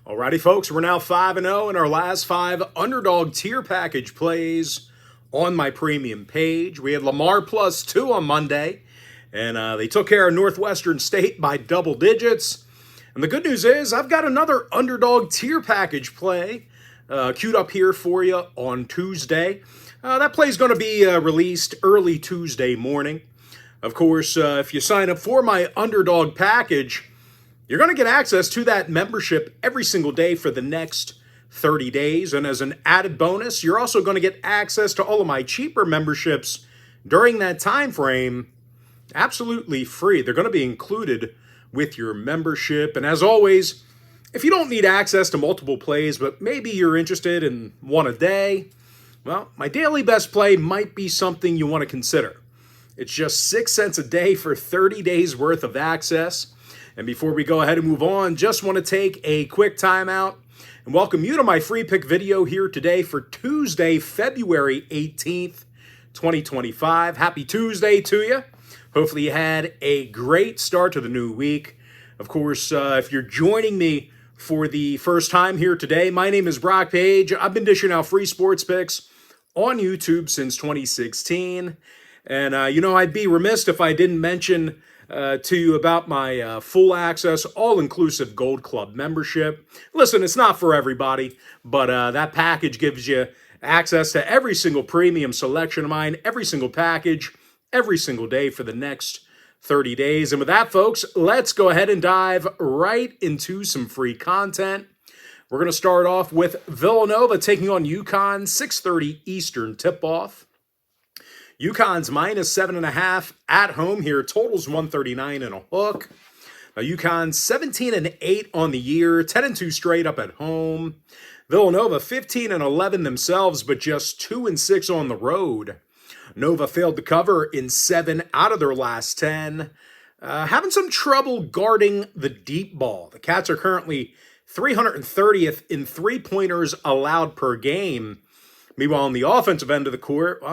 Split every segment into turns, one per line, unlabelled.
Alrighty, folks, we're now 5-0 in our last 5 underdog tier package plays on my premium page. We had Lamar +2 on Monday, and they took care of Northwestern State by double digits. And the good news is I've got another underdog tier package play queued up here for you on Tuesday. That play is going to be released early Tuesday morning. Of course, if you sign up for my underdog package, you're going to get access to that membership every single day for the next 30 days. And as an added bonus, you're also going to get access to all of my cheaper memberships during that time frame absolutely free. They're going to be included with your membership. And as always, if you don't need access to multiple plays, but maybe you're interested in one a day, well, my daily best play might be something you want to consider. It's just 6 cents a day for 30 days worth of access. And before we go ahead and move on, just want to take a quick time out and welcome you to my free pick video here today for Tuesday, February 18th, 2025. Happy Tuesday to you. Hopefully you had a great start to the new week. Of course, if you're joining me for the first time here today, my name is Brock Page. I've been dishing out free sports picks on YouTube since 2016. And, I'd be remiss if I didn't mention to you about my full access, all-inclusive Gold Club membership. Listen, it's not for everybody, but that package gives you access to every single premium selection of mine, every single package, every single day for the next 30 days. And with that, folks, let's go ahead and dive right into some free content. We're going to start off with Villanova taking on UConn, 6:30 Eastern tip-off. UConn's -7.5 at home here. Totals 139 and a hook. Now UConn 17-8 on the year, 10-2 straight up at home. Villanova 15-11 themselves, but just 2-6 on the road. Nova failed to cover in 7 out of their last 10. Having some trouble guarding the deep ball. The Cats are currently 330th in three-pointers allowed per game. Meanwhile, on the offensive end of the court,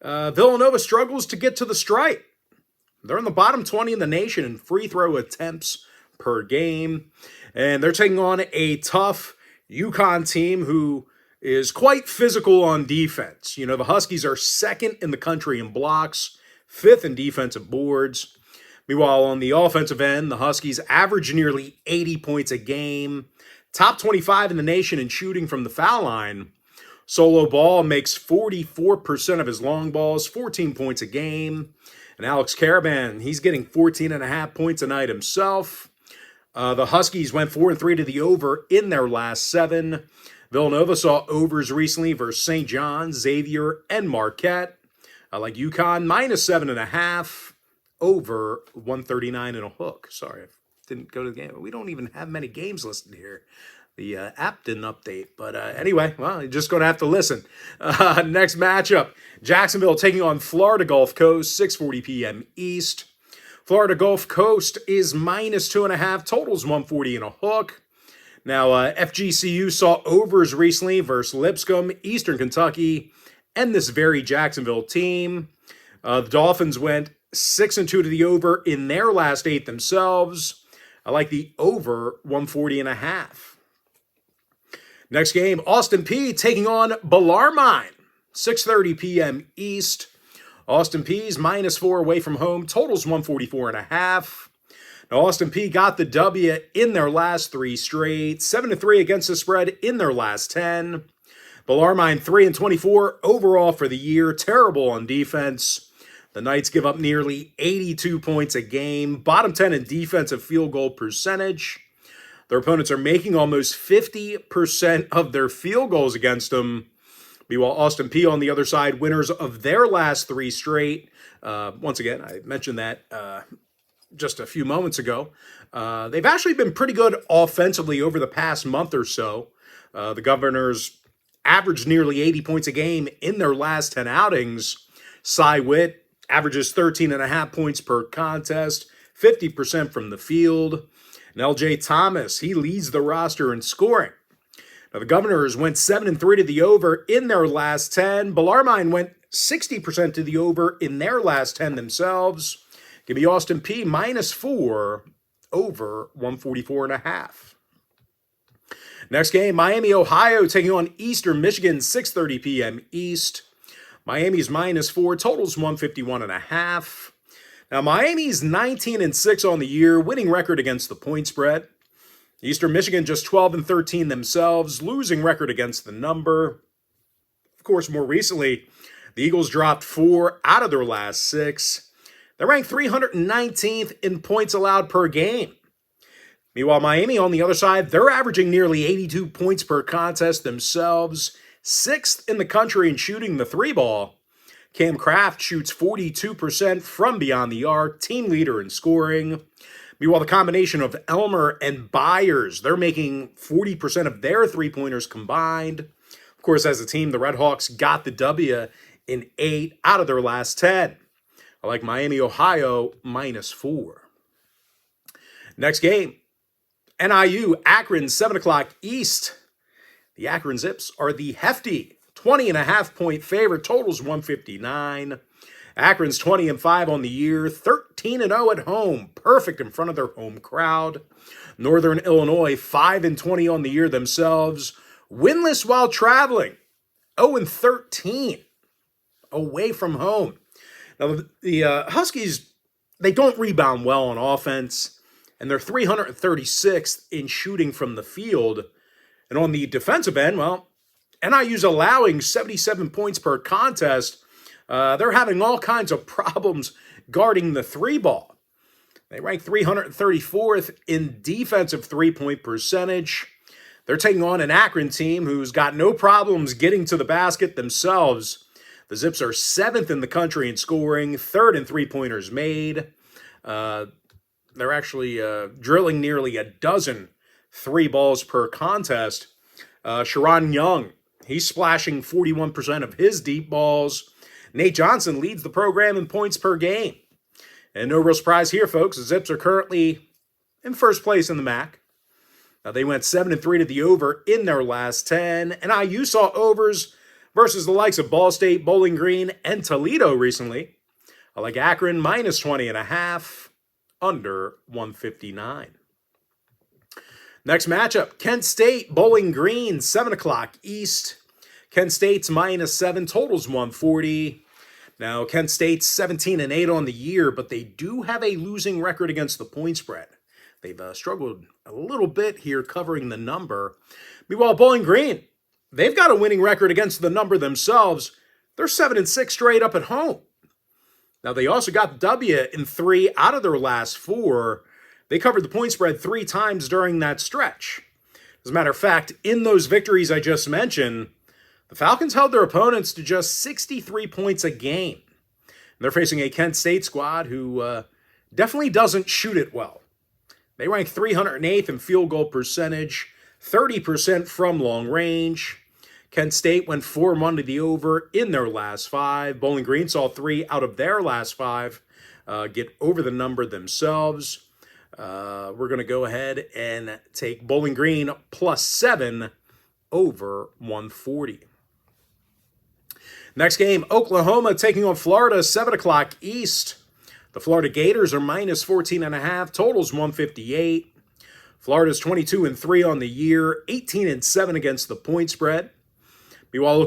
Villanova struggles to get to the stripe. They're in the bottom 20 in the nation in free throw attempts per game. And they're taking on a tough UConn team who is quite physical on defense. You know, the Huskies are second in the country in blocks, 5th in defensive boards. Meanwhile, on the offensive end, the Huskies average nearly 80 points a game, top 25 in the nation in shooting from the foul line. Solo Ball makes 44% of his long balls, 14 points a game. And Alex Caravan, he's getting 14.5 points a night himself. The Huskies went 4-3 to the over in their last 7. Villanova saw overs recently versus St. John's, Xavier, and Marquette. Like UConn, -7.5, over 139 and a hook. Sorry, I didn't go to the game. We don't even have many games listed here. The app didn't update. But anyway, well, you're just going to have to listen. Next matchup, Jacksonville taking on Florida Gulf Coast, 6:40 p.m. East. Florida Gulf Coast is -2.5, totals 140 and a hook. Now, FGCU saw overs recently versus Lipscomb, Eastern Kentucky, and this very Jacksonville team. The Dolphins went 6-2 to the over in their last 8 themselves. I like the over 140 and a half. Next game, Austin Peay taking on Bellarmine, 6:30 p.m. East. Austin Peay's -4 away from home, totals 144 and a half. Now, Austin Peay got the W in their last 3 straight, 7-3 against the spread in their last 10. Bellarmine 3-24 overall for the year, terrible on defense. The Knights give up nearly 82 points a game, bottom 10 in defensive field goal percentage. Their opponents are making almost 50% of their field goals against them. Meanwhile, Austin Peay on the other side, winners of their last 3 straight. Once again, I mentioned that just a few moments ago. They've actually been pretty good offensively over the past month or so. The Governors averaged nearly 80 points a game in their last 10 outings. Cy Witt averages 13.5 points per contest, 50% from the field. And LJ Thomas, he leads the roster in scoring. Now, the Governors went 7-3 to the over in their last 10. Bellarmine went 60% to the over in their last 10 themselves. Give me Austin Peay -4, over 144 and a half. Next game, Miami, Ohio taking on Eastern Michigan, 6:30 p.m. East. Miami's -4, totals 151.5. Now, Miami's 19-6 on the year, winning record against the point spread. Eastern Michigan just 12-13 themselves, losing record against the number. Of course, more recently, the Eagles dropped 4 out of their last 6. They're ranked 319th in points allowed per game. Meanwhile, Miami, on the other side, they're averaging nearly 82 points per contest themselves, 6th in the country in shooting the 3-ball. Cam Kraft shoots 42% from beyond the arc, team leader in scoring. Meanwhile, the combination of Elmer and Byers, they're making 40% of their three-pointers combined. Of course, as a team, the Redhawks got the W in 8 out of their last 10. I like Miami, Ohio, -4. Next game, NIU, Akron, 7 o'clock East. The Akron Zips are the hefty 20.5-point favorite, totals 159. Akron's 20-5 on the year, 13-0 at home, perfect in front of their home crowd. Northern Illinois, 5-20 on the year themselves, winless while traveling, 0-13 away from home. Now, the Huskies, they don't rebound well on offense, and they're 336th in shooting from the field. And on the defensive end, well, NIU's allowing 77 points per contest. They're having all kinds of problems guarding the 3-ball. They rank 334th in defensive three-point percentage. They're taking on an Akron team who's got no problems getting to the basket themselves. The Zips are 7th in the country in scoring, 3rd in three-pointers made. They're actually drilling nearly a dozen 3 balls per contest. Sharon Young, he's splashing 41% of his deep balls. Nate Johnson leads the program in points per game. And no real surprise here, folks. The Zips are currently in first place in the MAC. Now, they went 7-3 to the over in their last 10. NIU saw overs versus the likes of Ball State, Bowling Green, and Toledo recently. I like Akron, -20.5, under 159. Next matchup, Kent State, Bowling Green, 7 o'clock East. Kent State's -7, totals 140. Now, Kent State's 17-8 on the year, but they do have a losing record against the point spread. They've struggled a little bit here covering the number. Meanwhile, Bowling Green, they've got a winning record against the number themselves. They're 7-6 straight up at home. Now, they also got the W in 3 out of their last 4. They covered the point spread 3 times during that stretch. As a matter of fact, in those victories I just mentioned, the Falcons held their opponents to just 63 points a game. And they're facing a Kent State squad who definitely doesn't shoot it well. They rank 308th in field goal percentage, 30% from long range. Kent State went 4-1 to the over in their last 5. Bowling Green saw 3 out of their last 5 get over the number themselves. We're going to go ahead and take Bowling Green +7 over 140. Next game, Oklahoma taking on Florida, 7 o'clock East. The Florida Gators are -14.5, totals 158. Florida's 22-3 on the year, 18-7 against the point spread. Meanwhile,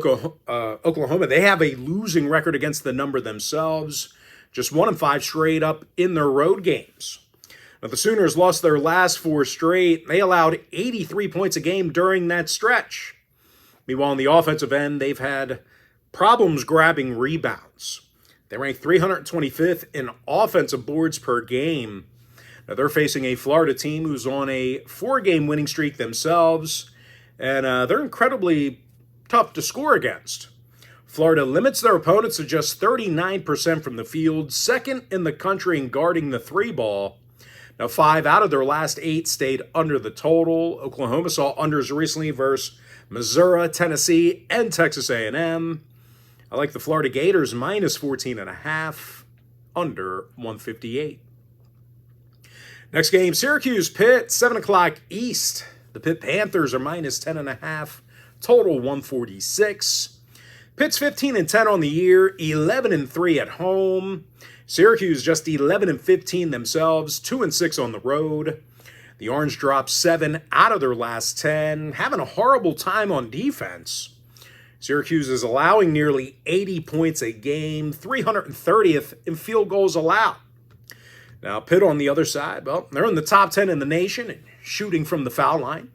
Oklahoma, they have a losing record against the number themselves, just 1-5 straight up in their road games. Now, the Sooners lost their last 4 straight. They allowed 83 points a game during that stretch. Meanwhile, on the offensive end, they've had problems grabbing rebounds. They rank 325th in offensive boards per game. Now, they're facing a Florida team who's on a 4-game winning streak themselves, and they're incredibly tough to score against. Florida limits their opponents to just 39% from the field, 2nd in the country in guarding the 3-ball. Now, 5 out of their last 8 stayed under the total. Oklahoma saw unders recently versus Missouri, Tennessee, and Texas A&M. I like the Florida Gators -14.5, under 158. Next game, Syracuse Pitt, 7 o'clock East. The Pitt Panthers are -10.5, total 146. Pitt's 15-10 on the year, 11-3 at home. Syracuse just 11-15 themselves, 2-6 on the road. The Orange dropped 7 out of their last 10, having a horrible time on defense. Syracuse is allowing nearly 80 points a game, 330th in field goals allowed. Now, Pitt on the other side, well, they're in the top 10 in the nation in shooting from the foul line.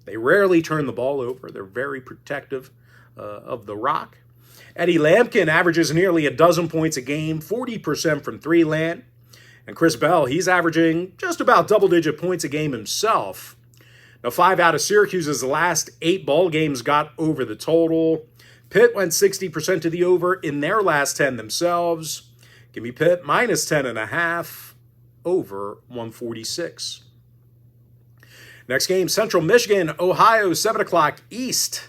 They rarely turn the ball over. They're very protective of the rock. Eddie Lampkin averages nearly a dozen points a game, 40% from three land. And Chris Bell, he's averaging just about double-digit points a game himself. Now, 5 out of Syracuse's last 8 ball games got over the total. Pitt went 60% to the over in their last 10 themselves. Give me Pitt minus 10.5, over 146. Next game, Central Michigan, Ohio, 7 o'clock East.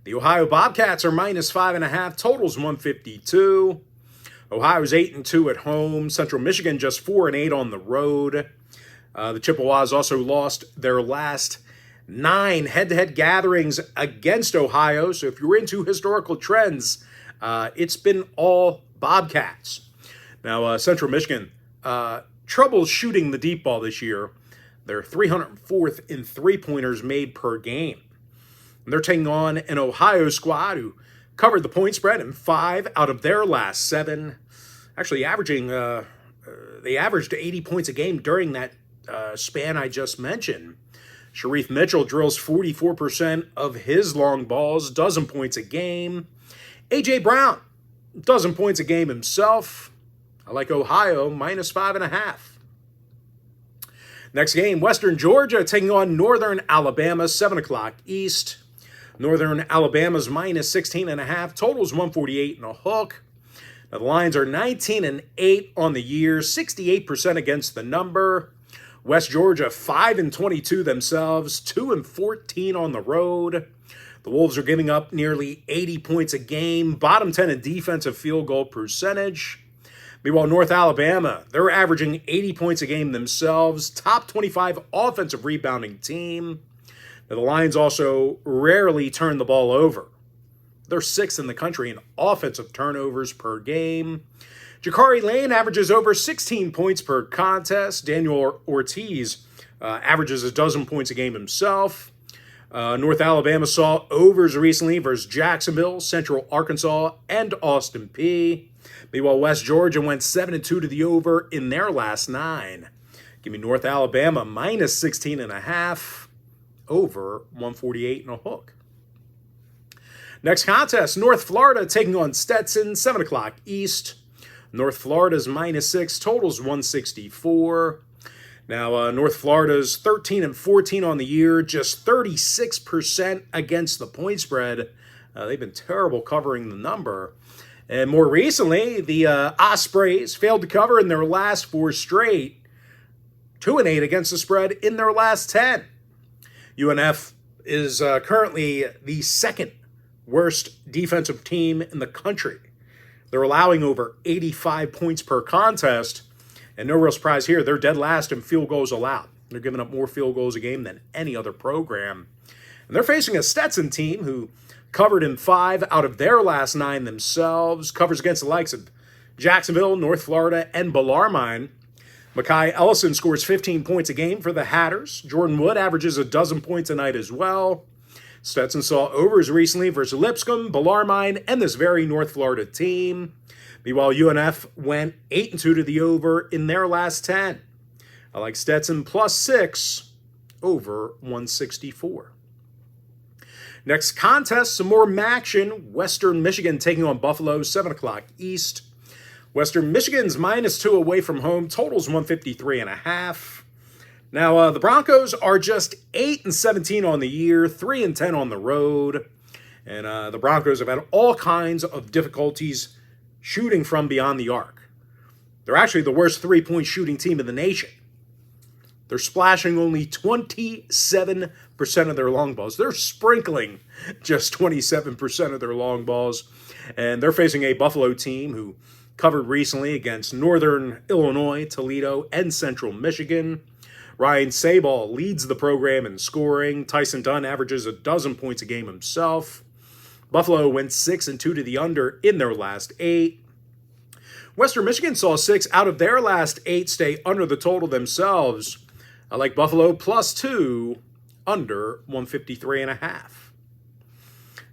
The Ohio Bobcats are minus 5.5, totals 152. Ohio's 8-2 at home. Central Michigan just 4-8 on the road. The Chippewas also lost their last 9 head-to-head gatherings against Ohio. So if you're into historical trends, it's been all Bobcats. Now, Central Michigan, trouble shooting the deep ball this year. They're 304th in three-pointers made per game. And they're taking on an Ohio squad who covered the point spread in 5 out of their last 7. Actually they averaged 80 points a game during that span I just mentioned. Sharif Mitchell drills 44% of his long balls, dozen points a game. A.J. Brown, dozen points a game himself. I like Ohio, minus 5.5. Next game, Western Georgia taking on Northern Alabama, 7 o'clock East. Northern Alabama's minus 16.5, totals 148 and a hook. Now, the Lions are 19-8 on the year, 68% against the number. West Georgia 5-22 themselves, 2-14 on the road. The Wolves are giving up nearly 80 points a game, bottom 10 in defensive field goal percentage. Meanwhile, North Alabama, they're averaging 80 points a game themselves, top 25 offensive rebounding team. Now, the Lions also rarely turn the ball over. They're 6th in the country in offensive turnovers per game. Jakari Lane averages over 16 points per contest. Daniel Ortiz averages a dozen points a game himself. North Alabama saw overs recently versus Jacksonville, Central Arkansas, and Austin Peay. Meanwhile, West Georgia went 7-2 to the over in their last 9. Give me North Alabama minus 16.5, over 148 and a hook. Next contest, North Florida taking on Stetson, 7 o'clock East. North Florida's minus 6, totals 164. Now, North Florida's 13-14 on the year, just 36% against the point spread. They've been terrible covering the number. And more recently, the Ospreys failed to cover in their last 4 straight, 2-8 against the spread in their last 10. UNF is currently the 2nd worst defensive team in the country. They're allowing over 85 points per contest, and no real surprise here, they're dead last in field goals allowed. They're giving up more field goals a game than any other program. And they're facing a Stetson team who covered in 5 out of their last 9 themselves, covers against the likes of Jacksonville, North Florida, and Bellarmine. Makai Ellison scores 15 points a game for the Hatters. Jordan Wood averages a dozen points a night as well. Stetson saw overs recently versus Lipscomb, Bellarmine, and this very North Florida team. Meanwhile, UNF went 8-2 to the over in their last 10. I like Stetson plus 6, over 164. Next contest, some more action. Western Michigan taking on Buffalo, 7 o'clock East. Western Michigan's minus 2 away from home, totals 153.5. Now, the Broncos are just 8-17 on the year, 3-10 on the road. And the Broncos have had all kinds of difficulties shooting from beyond the arc. They're actually the worst three-point shooting team in the nation. They're splashing only 27% of their long balls. They're sprinkling just 27% of their long balls. And they're facing a Buffalo team who covered recently against Northern Illinois, Toledo, and Central Michigan. Ryan Sabal leads the program in scoring. Tyson Dunn averages a dozen points a game himself. Buffalo went 6-2 to the under in their last 8. Western Michigan saw 6 out of their last 8 stay under the total themselves. I like Buffalo +2, under 153.5.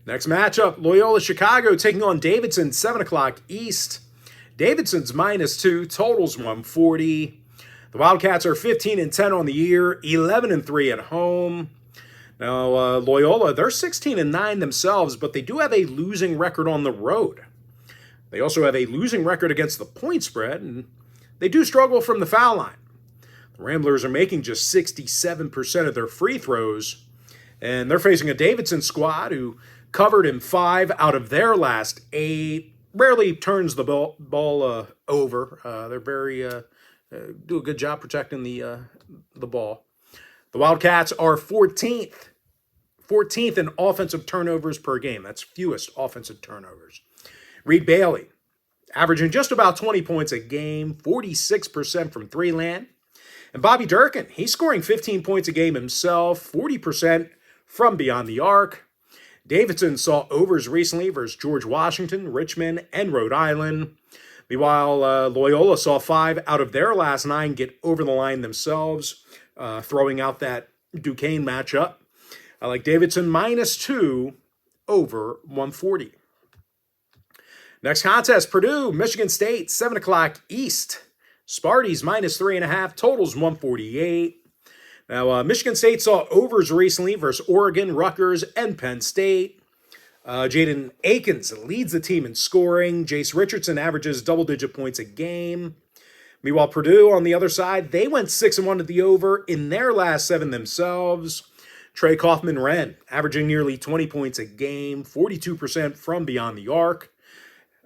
Next matchup, Loyola Chicago taking on Davidson, 7 o'clock East. Davidson's -2, totals 140. The Wildcats are 15-10 on the year, 11-3 at home. Now, Loyola, they're 16-9 themselves, but they do have a losing record on the road. They also have a losing record against the point spread, and they do struggle from the foul line. The Ramblers are making just 67% of their free throws, and they're facing a Davidson squad who covered in 5 out of their last 8, rarely turns the ball over. They're very do a good job protecting the ball. The Wildcats are 14th in offensive turnovers per game. That's fewest offensive turnovers. Reed Bailey, averaging just about 20 points a game, 46% from three-land. And Bobby Durkin, he's scoring 15 points a game himself, 40% from beyond the arc. Davidson saw overs recently versus George Washington, Richmond, and Rhode Island. Meanwhile, Loyola saw 5 out of their last 9 get over the line themselves, throwing out that Duquesne matchup. I like Davidson -2, over 140. Next contest, Purdue, Michigan State, 7 o'clock East. Sparty's -3.5, totals 148. Now, Michigan State saw overs recently versus Oregon, Rutgers, and Penn State. Jaden Akins leads the team in scoring. Jace Richardson averages double-digit points a game. Meanwhile, Purdue, on the other side, they went 6-1 at the over in their last 7 themselves. Trey Kaufman-Renn averaging nearly 20 points a game, 42% from beyond the arc.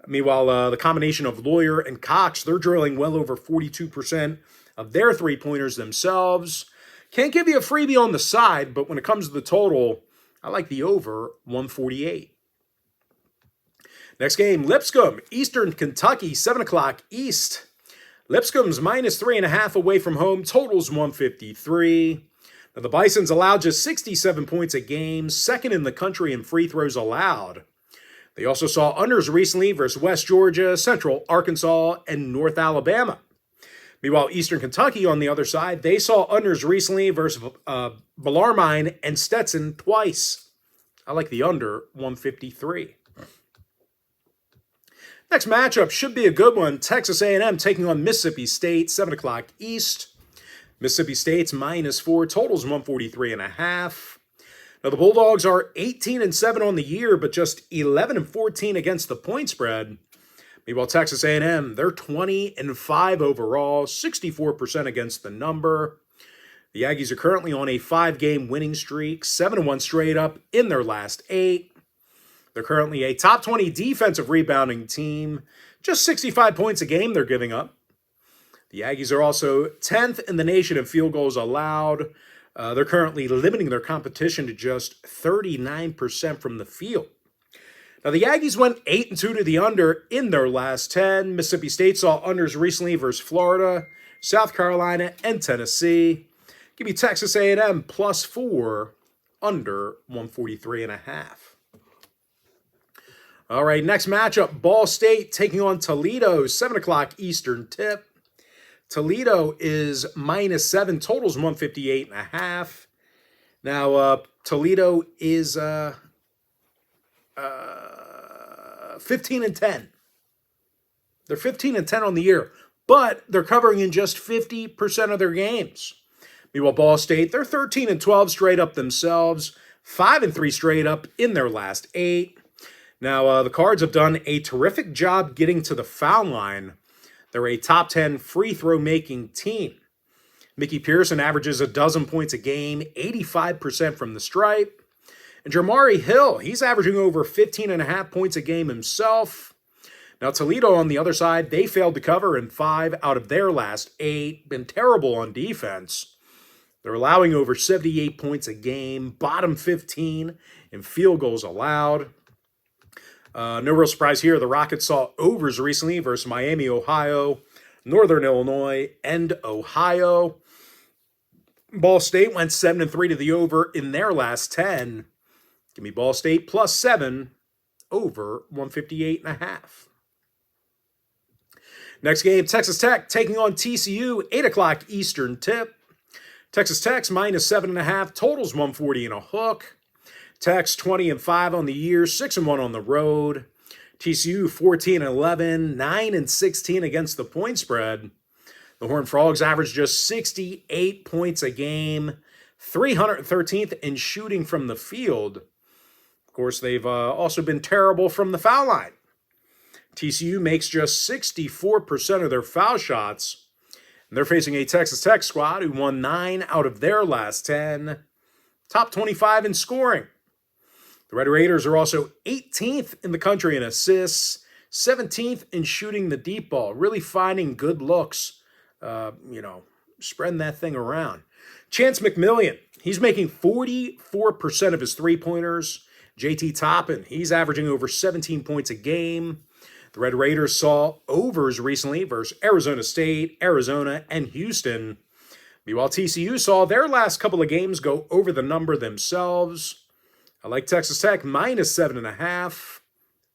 Meanwhile, the combination of Lawyer and Cox, they're drilling well over 42% of their three-pointers themselves. Can't give you a freebie on the side, but when it comes to the total, I like the over 148. Next game, Lipscomb, Eastern Kentucky, 7 o'clock East. Lipscomb's -3.5 away from home, totals 153. Now, the Bisons allowed just 67 points a game, second in the country in free throws allowed. They also saw unders recently versus West Georgia, Central Arkansas, and North Alabama. Meanwhile, Eastern Kentucky, on the other side, they saw unders recently versus Bellarmine and Stetson twice. I like the under 153. Next matchup should be a good one. Texas A&M taking on Mississippi State, 7 o'clock East. Mississippi State's -4, totals 143.5. Now, the Bulldogs are 18-7 on the year, but just 11-14 against the point spread. Meanwhile, Texas A&M, they're 20-5 overall, 64% against the number. The Aggies are currently on a 5-game winning streak, 7-1 straight up in their last 8. They're currently a top 20 defensive rebounding team, just 65 points a game they're giving up. The Aggies are also 10th in the nation in field goals allowed. They're currently limiting their competition to just 39% from the field. Now, the Aggies went 8-2 to the under in their last 10. Mississippi State saw unders recently versus Florida, South Carolina, and Tennessee. Give me Texas A&M +4, under 143.5. All right, next matchup, Ball State taking on Toledo, 7 o'clock Eastern tip. Toledo is -7, totals 158.5. Now, Toledo is 15-10. They're 15-10 on the year, but they're covering in just 50% of their games. Meanwhile, Ball State, they're 13-12 straight up themselves, 5-3 straight up in their last 8. Now, the Cards have done a terrific job getting to the foul line. They're a top 10 free throw making team. Mickey Pearson averages 12 points a game, 85% from the stripe. And Jamari Hill, he's averaging over 15.5 points a game himself. Now, Toledo on the other side, they failed to cover in 5 out of their last 8. Been terrible on defense. They're allowing over 78 points a game, bottom 15 in field goals allowed. No real surprise here. The Rockets saw overs recently versus Miami, Ohio, Northern Illinois, and Ohio. Ball State went 7-3 to the over in their last 10. Give me Ball State +7, over 158.5. Next game, Texas Tech taking on TCU, 8 o'clock Eastern tip. Texas Tech's minus 7.5, totals 140 and a hook. Tech's 20-5 on the year, 6-1 on the road. TCU 14-11, 9-16 against the point spread. The Horned Frogs average just 68 points a game, 313th in shooting from the field. Of course, they've also been terrible from the foul line. TCU makes just 64% of their foul shots. And they're facing a Texas Tech squad who won 9 out of their last 10. Top 25 in scoring. The Red Raiders are also 18th in the country in assists, 17th in shooting the deep ball, really finding good looks, spreading that thing around. Chance McMillian, he's making 44% of his three-pointers. JT Toppin, he's averaging over 17 points a game. The Red Raiders saw overs recently versus Arizona State, Arizona, and Houston. Meanwhile, TCU saw their last couple of games go over the number themselves. I like Texas Tech minus 7.5,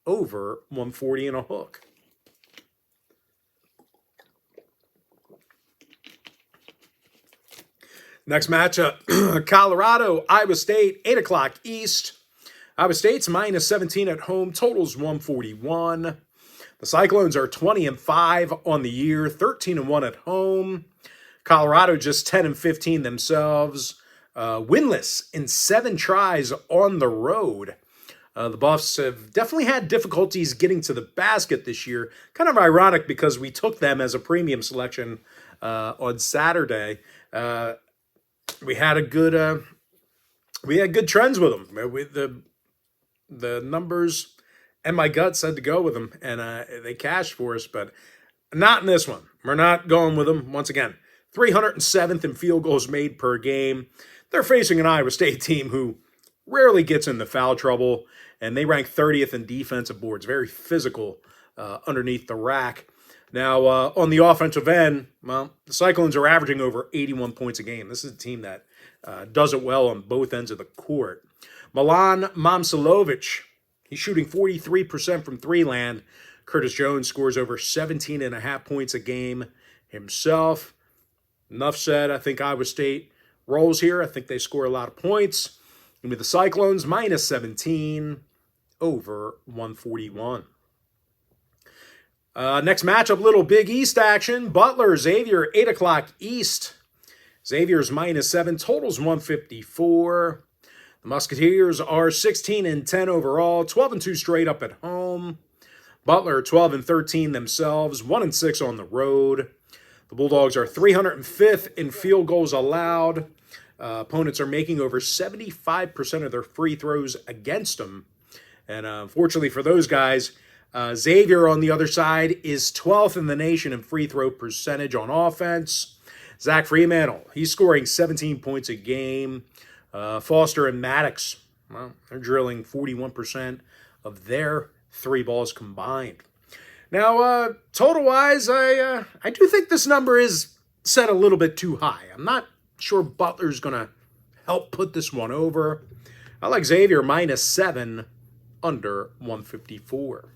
over 140 and a hook. Next matchup, Colorado, Iowa State, 8 o'clock East. Iowa State's minus 17 at home, totals 141. The Cyclones are 20-5 on the year, 13-1 at home. Colorado just 10-15 themselves. Winless in 7 tries on the road. The Buffs have definitely had difficulties getting to the basket this year. Kind of ironic because we took them as a premium selection on Saturday. We had good trends with them. The numbers and my gut said to go with them, and they cashed for us, but not in this one. We're not going with them once again. 307th in field goals made per game. They're facing an Iowa State team who rarely gets into foul trouble, and they rank 30th in defensive boards. Very physical underneath the rack. Now, on the offensive end, well, the Cyclones are averaging over 81 points a game. This is a team that does it well on both ends of the court. Milan Momcilovic, he's shooting 43% from three-land. Curtis Jones scores over 17.5 points a game himself. Enough said. I think Iowa State rolls here. I think they score a lot of points. And with the Cyclones, minus 17, over 141. Next matchup, little Big East action. Butler, Xavier, 8 o'clock East. Xavier's minus 7, totals 154. The Musketeers are 16-10 overall, 12-2 straight up at home. Butler 12-13 themselves, 1-6 on the road. The Bulldogs are 305th in field goals allowed. Opponents are making over 75% of their free throws against them. And unfortunately for those guys, Xavier on the other side is 12th in the nation in free throw percentage on offense. Zach Freemantle, he's scoring 17 points a game. Foster and Maddox, well, they're drilling 41% of their 3 balls combined. Now, total-wise, I do think this number is set a little bit too high. I'm not sure Butler's going to help put this one over. I like Xavier minus 7, under 154.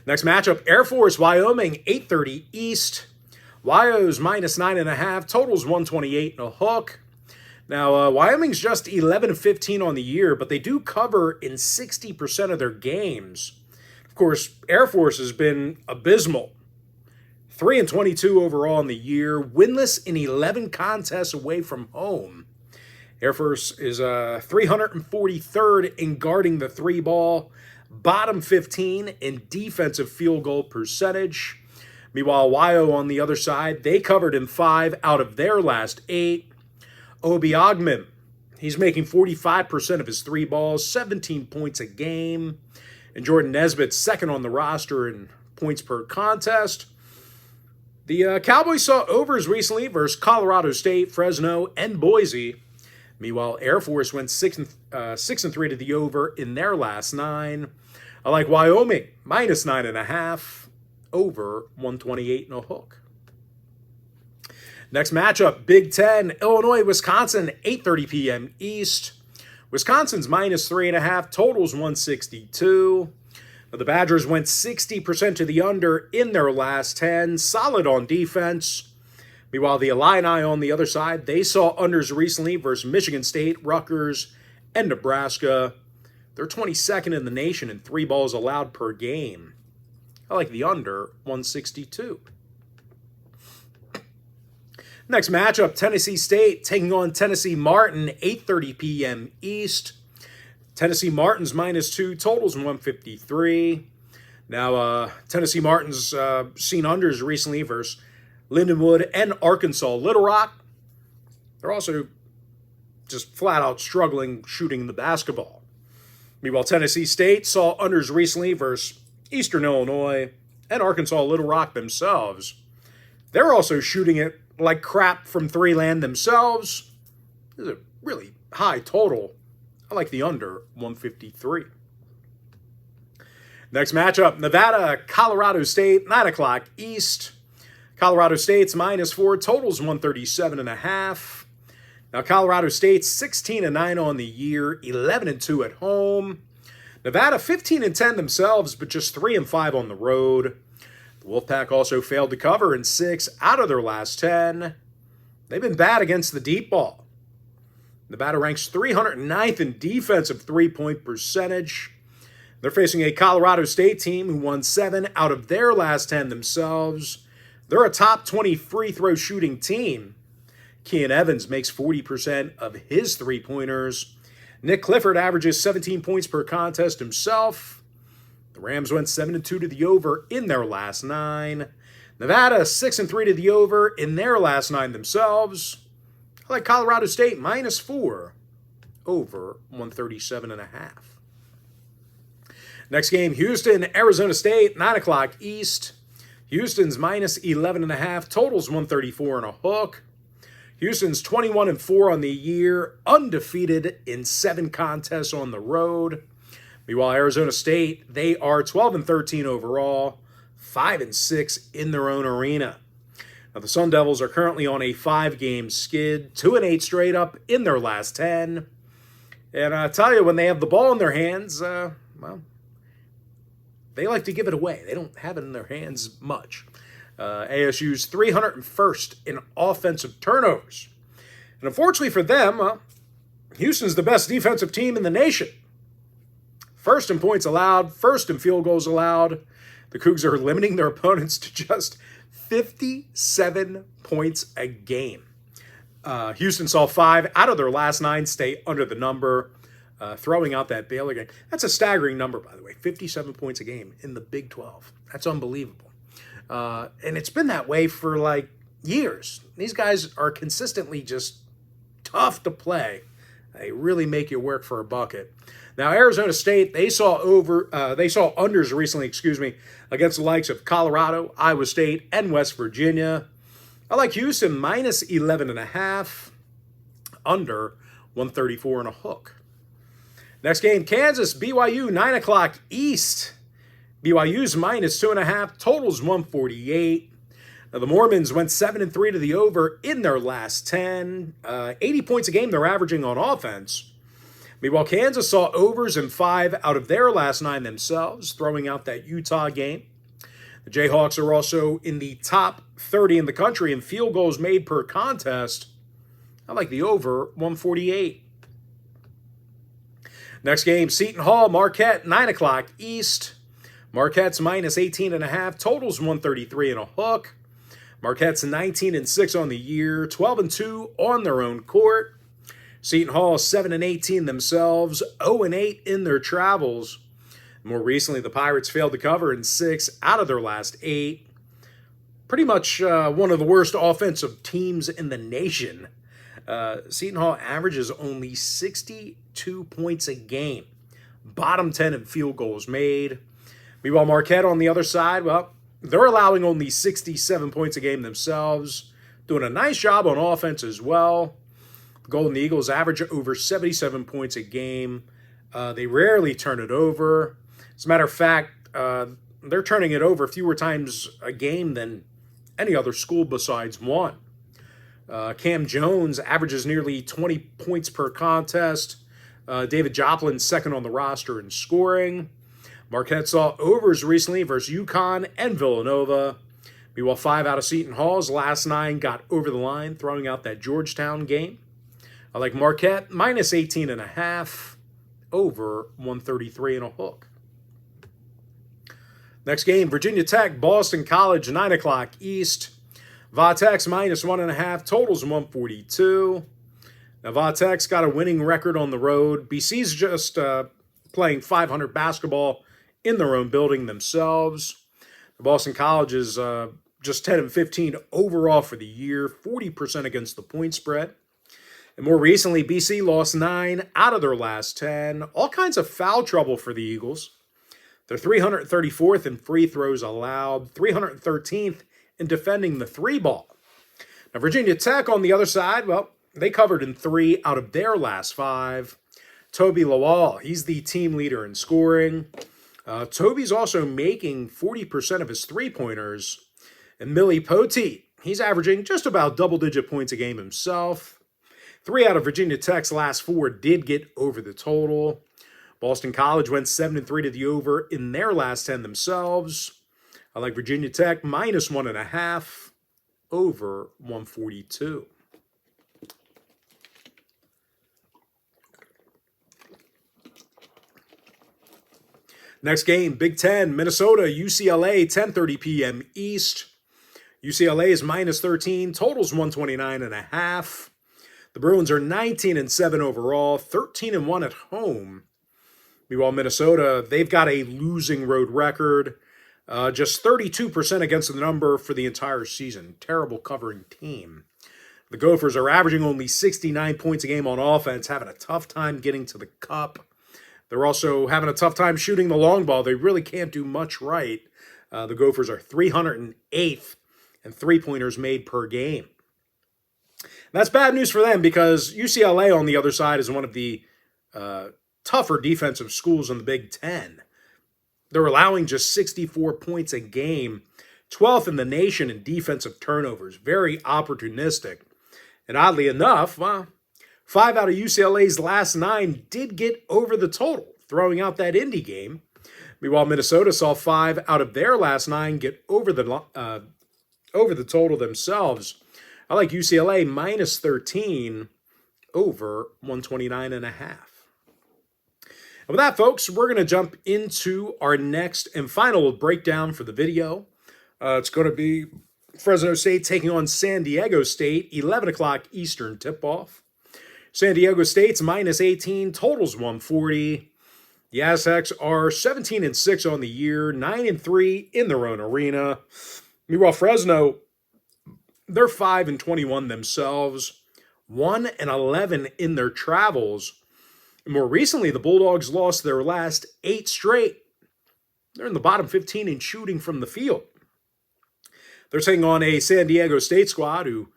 Next matchup, Air Force, Wyoming, 8:30 East. Wyo's minus 9.5, totals 128 and a hook. Now, Wyoming's just 11-15 on the year, but they do cover in 60% of their games. Of course, Air Force has been abysmal. 3-22 overall in the year, winless in 11 contests away from home. Air Force is 343rd in guarding the 3 ball, bottom 15 in defensive field goal percentage. Meanwhile, Wyo on the other side, they covered in 5 out of their last 8. Obi Ogman, he's making 45% of his 3 balls, 17 points a game. And Jordan Nesbitt's second on the roster in points per contest. The Cowboys saw overs recently versus Colorado State, Fresno, and Boise. Meanwhile, Air Force went 6-3 to the over in their last 9. I like Wyoming, minus 9.5, over 128 and a hook. Next matchup, Big Ten, Illinois, Wisconsin, 8:30 p.m. East. Wisconsin's minus 3.5, totals 162. The Badgers went 60% to the under in their last 10, solid on defense. Meanwhile, the Illini on the other side, they saw unders recently versus Michigan State, Rutgers, and Nebraska. They're 22nd in the nation in 3 balls allowed per game. I like the under 162. Next matchup, Tennessee State taking on Tennessee Martin, 8:30 p.m. East. Tennessee Martin's -2, totals 153. Now, Tennessee Martin's seen unders recently versus Lindenwood and Arkansas Little Rock. They're also just flat out struggling shooting the basketball. Meanwhile, Tennessee State saw unders recently versus Eastern Illinois and Arkansas Little Rock themselves. They're also shooting it like crap from 3 land themselves. This is a really high total. I like the under 153. Next matchup, Nevada, Colorado State, 9 o'clock East. Colorado State's -4, totals 137.5. Now, Colorado State's 16-9 on the year, 11-2 at home. Nevada 15-10 themselves, but just 3-5 on the road. The Wolfpack also failed to cover in 6 out of their last 10. They've been bad against the deep ball. Nevada ranks 309th in defensive three-point percentage. They're facing a Colorado State team who won 7 out of their last 10 themselves. They're a top 20 free throw shooting team. Kean Evans makes 40% of his three-pointers. Nick Clifford averages 17 points per contest himself. The Rams went 7-2 to the over in their last 9. Nevada 6-3 to the over in their last 9 themselves. I like Colorado State -4 over 137.5. Next game, Houston, Arizona State, 9 o'clock East. Houston's -11.5, totals 134.5. Houston's 21-4 on the year, undefeated in 7 contests on the road. Meanwhile, Arizona State, they are 12-13 overall, 5-6 in their own arena. Now, the Sun Devils are currently on a 5-game skid, 2-8 straight up in their last 10. And I tell you, when they have the ball in their hands, well, they like to give it away. They don't have it in their hands much. ASU's 301st in offensive turnovers. And unfortunately for them, Houston's the best defensive team in the nation. First in points allowed, first in field goals allowed. The Cougs are limiting their opponents to just 57 points a game. Houston saw 5 out of their last 9 stay under the number, throwing out that Baylor game. That's a staggering number, by the way, 57 points a game in the Big 12. That's unbelievable. And it's been that way for like years. These guys are consistently just tough to play. They really make you work for a bucket. Now, Arizona State, they saw unders recently, against the likes of Colorado, Iowa State, and West Virginia. I like Houston -11.5, under 134.5. Next game, Kansas, BYU, 9 o'clock East. BYU's -2.5, totals 148. Now, the Mormons went 7-3 to the over in their last 10. 80 points a game they're averaging on offense. Meanwhile, Kansas saw overs in 5 out of their last 9 themselves, throwing out that Utah game. The Jayhawks are also in the top 30 in the country in field goals made per contest. I like the over 148. Next game, Seton Hall, Marquette, 9 o'clock East. Marquette's -18.5, totals 133.5. Marquette's 19-6 on the year, 12-2 on their own court. Seton Hall 7-18 themselves, 0-8 in their travels. More recently, the Pirates failed to cover in 6 out of their last 8. Pretty much one of the worst offensive teams in the nation. Seton Hall averages only 62 points a game. Bottom 10 in field goals made. Meanwhile, Marquette on the other side, well, they're allowing only 67 points a game themselves. Doing a nice job on offense as well. The Golden Eagles average over 77 points a game. They rarely turn it over. As a matter of fact, they're turning it over fewer times a game than any other school besides one. Cam Jones averages nearly 20 points per contest. David Joplin second on the roster in scoring. Marquette saw overs recently versus UConn and Villanova. Meanwhile, 5 out of Seton Hall's last 9 got over the line, throwing out that Georgetown game. I like Marquette, minus 18.5, over 133 and a hook. Next game, Virginia Tech, Boston College, 9 o'clock East. Va-Tech's minus 1.5, totals 142. Now, Va-Tech's got a winning record on the road. BC's just playing 500 basketball in their own building themselves. The Boston College is just 10-15 overall for the year, 40% against the point spread. And more recently, BC lost 9 out of their last 10. All kinds of foul trouble for the Eagles. They're 334th in free throws allowed, 313th in defending the 3-ball. Now, Virginia Tech on the other side, well, they covered in 3 out of their last 5. Toby Lawal, he's the team leader in scoring. Toby's also making 40% of his three-pointers. And Millie Poteet, he's averaging just about double-digit points a game himself. 3 out of Virginia Tech's last 4 did get over the total. Boston College went 7-3 to the over in their last 10 themselves. I like Virginia Tech minus 1.5, over 142. Next game, Big Ten, Minnesota, UCLA, 10:30 p.m. East. UCLA is minus 13, totals 129.5. The Bruins are 19-7 overall, 13-1 at home. Meanwhile, Minnesota, they've got a losing road record, just 32% against the number for the entire season. Terrible covering team. The Gophers are averaging only 69 points a game on offense, having a tough time getting to the cup. They're also having a tough time shooting the long ball. They really can't do much right. The Gophers are 308th in three-pointers made per game. That's bad news for them because UCLA on the other side is one of the tougher defensive schools in the Big Ten. They're allowing just 64 points a game, 12th in the nation in defensive turnovers. Very opportunistic. And oddly enough, 5 out of UCLA's last 9 did get over the total, throwing out that Indy game. Meanwhile, Minnesota saw 5 out of their last 9 get over the total themselves. I like UCLA minus 13, over 129.5. And with that, folks, we're going to jump into our next and final breakdown for the video. It's going to be Fresno State taking on San Diego State, 11 o'clock Eastern tip-off. San Diego State's minus 18, totals 140. The Aztecs are 17-6 on the year, 9-3 in their own arena. Meanwhile, Fresno, they're 5-21 themselves, 1-11 in their travels. And more recently, the Bulldogs lost their last 8 straight. They're in the bottom 15 in shooting from the field. They're taking on a San Diego State squad who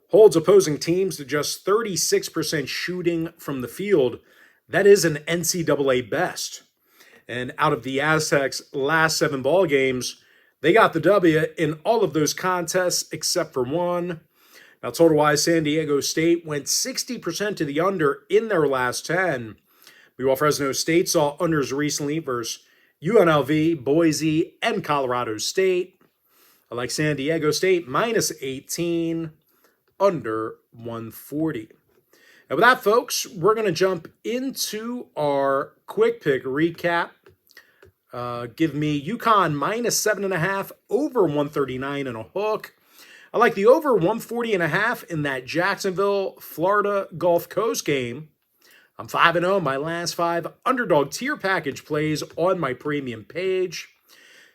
holds opposing teams to just 36% shooting from the field. That is an NCAA best. And out of the Aztecs' last 7 ball games, they got the W in all of those contests except for one. Now, total-wise, San Diego State went 60% to the under in their last 10. Meanwhile, Fresno State saw unders recently versus UNLV, Boise, and Colorado State. I like San Diego State minus 18, under 140. And with that, folks, we're going to jump into our quick pick recap. Give me UConn minus 7.5, over 139 and a hook. I like the over 140.5 in that Jacksonville, Florida Gulf Coast game. I'm 5-0. My last 5 underdog tier package plays on my premium page.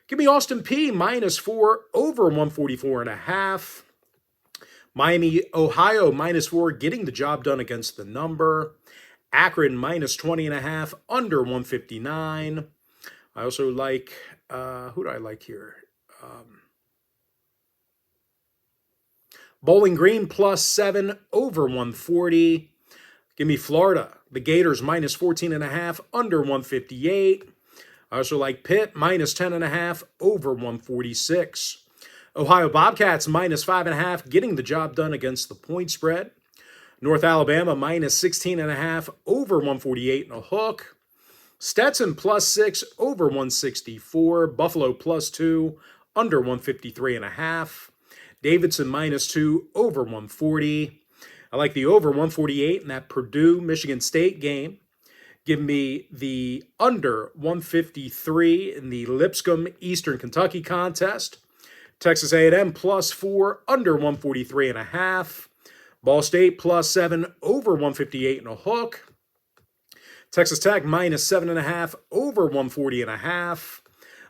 Give me Austin Peay minus 4, over 144.5. Miami, Ohio minus 4, getting the job done against the number. Akron minus 20.5, under 159. I also like, who do I like here? Bowling Green plus 7, over 140. Give me Florida. The Gators minus 14.5, under 158. I also like Pitt minus 10.5, over 146. Ohio Bobcats minus 5.5, getting the job done against the point spread. North Alabama minus 16.5, over 148 and a hook. Stetson plus 6, over 164. Buffalo plus 2, under 153.5. Davidson -2 over 140. I like the over 148 in that Purdue-Michigan State game. Give me the under 153 in the Lipscomb Eastern Kentucky contest. Texas A&M +4 under 143.5. Ball State +7 over 158 and a hook. Texas Tech -7.5 over 140.5.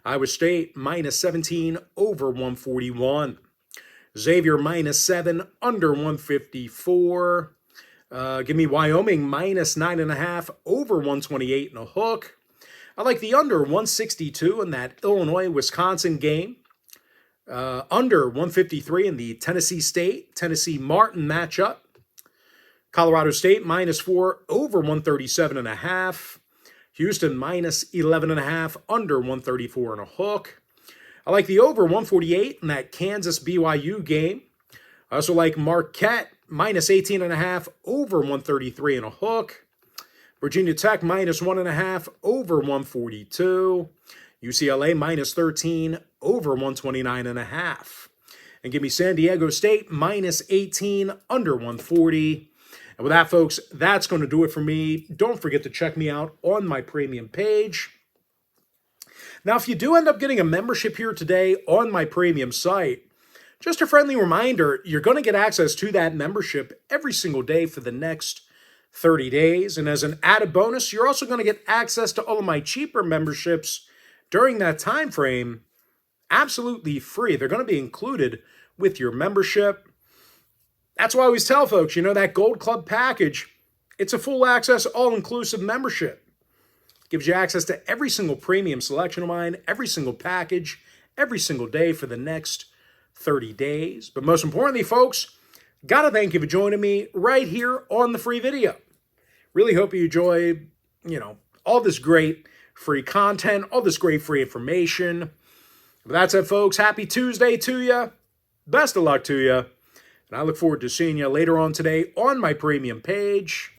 Iowa State -17 over 141. Xavier -7 under 154. Give me Wyoming -9.5 over 128 and a hook. I like the under 162 in that Illinois-Wisconsin game. Under 153 in the Tennessee State-Tennessee Martin matchup. Colorado State -4 over 137.5. Houston -11.5 under 134 and a hook. I like the over 148 in that Kansas-BYU game. I also like Marquette -18.5 over 133 and a hook. Virginia Tech -1.5 over 142. UCLA -13 over 129.5. And give me San Diego State -18 under 140. And with that, folks, that's going to do it for me. Don't forget to check me out on my premium page. Now, if you do end up getting a membership here today on my premium site, just a friendly reminder, you're going to get access to that membership every single day for the next 30 days. And as an added bonus, you're also going to get access to all of my cheaper memberships during that time frame, absolutely free. They're going to be included with your membership. That's why I always tell folks, that Gold Club package, it's a full access, all-inclusive membership. Gives you access to every single premium selection of mine, every single package, every single day for the next 30 days. But most importantly, folks, got to thank you for joining me right here on the free video. Really hope you enjoy, all this great free content, all this great free information. But that's it, folks. Happy Tuesday to you. Best of luck to you. And I look forward to seeing you later on today on my premium page.